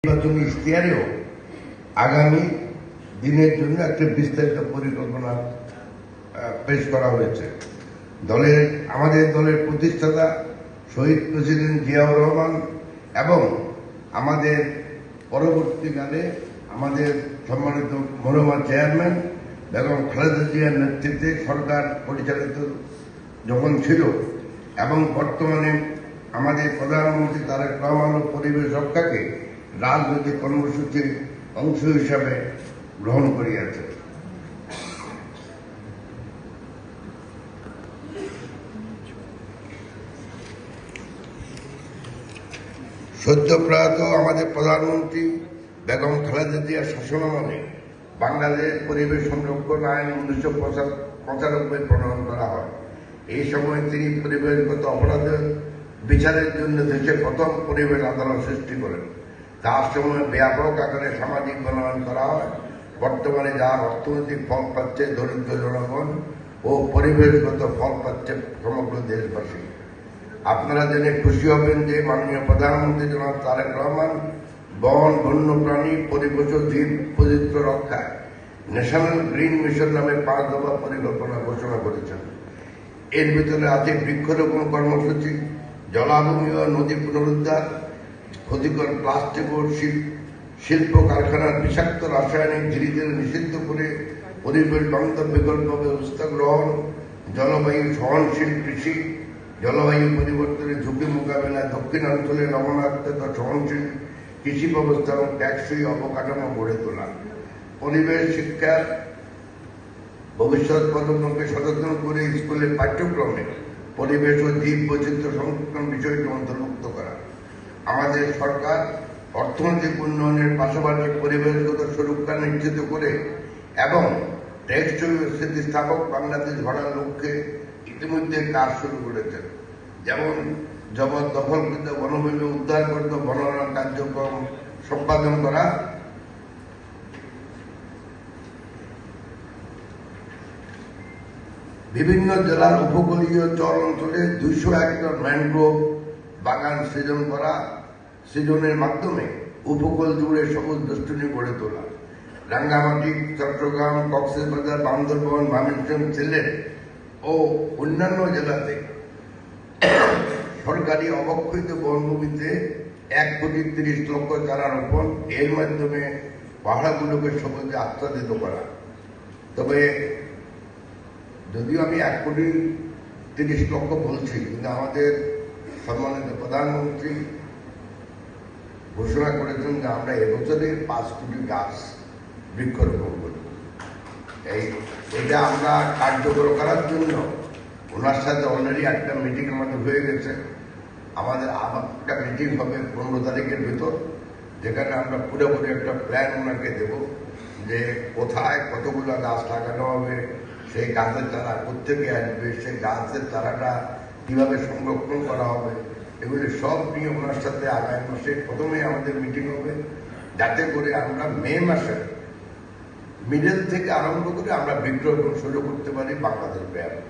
নির্বাচনী ইশতেহারেও আগামী দিনের জন্য একটা বিস্তারিত পরিকল্পনা পেশ করা হয়েছে। আমাদের দলের প্রতিষ্ঠাতা শহীদ প্রেসিডেন্ট জিয়াউর রহমান এবং আমাদের পরবর্তীকালে আমাদের সম্মানিত মনোমান চেয়ারম্যান বেগম খালেদা জিয়ার নেতৃত্বে সরকার পরিচালিত যখন ছিল এবং বর্তমানে আমাদের প্রধানমন্ত্রী তারেক রহমান ও পরিবেশ রক্ষাকে রাজনৈতিক কর্মসূচির অংশ হিসাবে গ্রহণ করিয়াছে। সদ্য প্রয়াত আমাদের প্রধানমন্ত্রী বেগম খালেদা জিয়ার শাসনামলে বাংলাদেশ পরিবেশ সংরক্ষণ আইন 1995 প্রণয়ন করা হয়। এই সময় তিনি পরিবেশগত অপরাধের বিচারের জন্য দেশে প্রথম পরিবেশ আদালত সৃষ্টি করেন। তার সময় ব্যাপক আকারে সামাজিক বনায়ন করা হয়। বর্তমানে যার অর্থনৈতিক ফল পাচ্ছে দরিদ্র জনগণ ও পরিবেশগত ফল পাচ্ছে সমগ্র দেশবাসী। আপনারা জেনে খুশি হবেন যে মাননীয় প্রধানমন্ত্রী জনাব তারেক রহমান বন, বন্যপ্রাণী, পরিবেশ ও জীব বৈচিত্র্য রক্ষায় ন্যাশনাল গ্রিন মিশন নামে 5 দফা পরিকল্পনা ঘোষণা করেছেন। এর ভিতরে আছে বৃক্ষরোপণ কর্মসূচি, জলাভূমি ও নদী পুনরুদ্ধার, ক্ষতিকর প্লাস্টিক ও শিল্প কারখানার বিষাক্ত রাসায়নিক ধীরে নিষিদ্ধ করে পরিবেশ বান্ধব বিকল্প ব্যবস্থা গ্রহণ, জলবায়ু সহনশীল কৃষি, জলবায়ু পরিবর্তনের ঝুঁকি মোকাবেলায় দক্ষিণাঞ্চলে লবণাক্ততা সহনশীল কৃষি ব্যবস্থা এবং ট্যাক্সই অবকাঠামো গড়ে তোলা, পরিবেশ শিক্ষার ভবিষ্যৎ প্রজন্মকে সচেতন করে স্কুলের পাঠ্যক্রমে পরিবেশ ও জীব বৈচিত্র্য সংরক্ষণ বিষয়টি অন্তর্ভুক্ত করা। আমাদের সরকার অর্থনৈতিক উন্নয়নের পাশাপাশি পরিবেশগত সুরক্ষা নিশ্চিত করে এবং টেকসই স্থিতিস্থাপক বাংলাদেশ গড়ার লক্ষ্যে ইতিমধ্যে কাজ শুরু করেছেন। যেমন জবরদখলকৃত বনভূমি উদ্ধার করতে বনায়ন কার্যক্রম সম্পাদন করা, বিভিন্ন জেলার উপকূলীয় চর অঞ্চলে 200 হেক্টর ম্যানগ্রোভ বাগান সৃজনের মাধ্যমে উপকূল জুড়ে সবুজ বেষ্টনী গড়ে তোলা, রাঙ্গামাটি, চট্টগ্রাম, কক্সবাজার, বান্দরবান, ময়মনসিংহ, সিলেট ও অন্যান্য জেলাতে সরকারি অবক্ষিত বনভূমিতে 1,30,00,000 চারা রোপণ, এর মাধ্যমে পাহাড়গুলোকে সবুজে আচ্ছাদিত করা। তবে যদিও আমি 1,30,00,000 বলছি, কিন্তু আমাদের সম্মানিত প্রধানমন্ত্রী ঘোষণা করেছেন যে আমরা এবছরে 5 কোটি গাছ বৃক্ষরোপণ করব। এটা আমরা কার্যকর করার জন্য ওনার সাথে অলরেডি একটা মিটিং আমাদের হয়ে গেছে। আমাদের একটা মিটিং হবে 15 তারিখের ভিতর, যেখানে আমরা পুরোপুরি একটা প্ল্যান ওনাকে দেব যে কোথায় কতগুলো গাছ লাগানো হবে, সেই গাছের চারা কোথেকে আসবে, সেই গাছের চারাটা কিভাবে সংরক্ষণ করা হবে, এগুলি সব নিয়ে ওনার সাথে আগামী মাসে প্রথমে আমাদের মিটিং হবে, যাতে করে আমরা মে মাসে মিডল থেকে আরম্ভ করে আমরা বৃক্ষরোপণ শুরু করতে পারি বাংলাদেশ ব্যাপী।